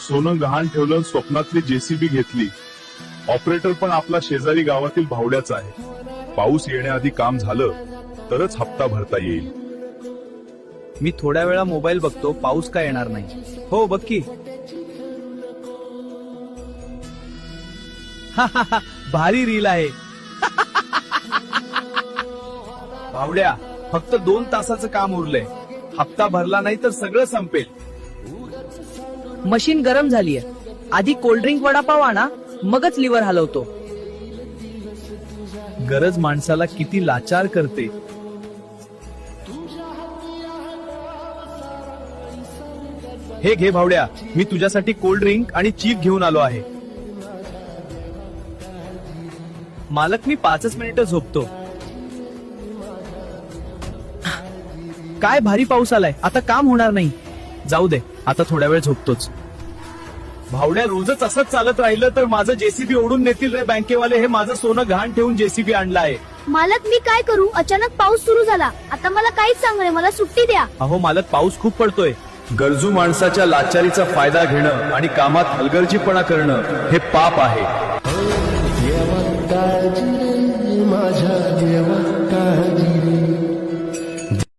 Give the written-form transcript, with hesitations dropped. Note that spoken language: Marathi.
सोनं गहाण ठेवलं, स्वप्नातली जेसीबी घेतली. ऑपरेटर पण आपला शेजारी गावातील भावड्याचा आहे. पाऊस येण्याआधी काम झालं तरच हप्ता भरता येईल. मी थोड्या वेळा मोबाईल बघतो, पाऊस का येणार नाही. हो बघ की. भारी रील आहे. भावड्या, फक्त 2 तासाचं काम उरलंय. हप्ता भरला नाही तर सगळं संपेल. मशीन गरम झालीय. आधी कोल्ड्रिंक वडापाव आणा, मगच लिव्हर हलवतो. गरज माणसाला किती लाचार करते. हे घे भावड्या, मी तुझ्यासाठी कोल्ड ड्रिंक आणि चीज घेऊन आलो आहे. मालक, मी 5 मिनिटं झोपतो. काय भारी पाऊस आलाय, आता काम होणार नाही. जाऊ दे, आता थोड्या वेळ झोपतोच. भावड्या, रोजच असंच चालत राहिलं तर माझं जेसीबी ओढून नेतील रे बँकेवाले. हे माझं सोनं गहाण ठेवून जेसीबी आणलं आहे. मालक, मी काय करू? अचानक पाऊस सुरू झाला. आता मला काहीच सांगणे, मला सुट्टी द्या. अहो मालक, पाऊस खूप पडतोय. गरजू माणसाच्या लाचारीचा फायदा घेणं आणि कामात हलगर्जीपणा करणं हे पाप आहे.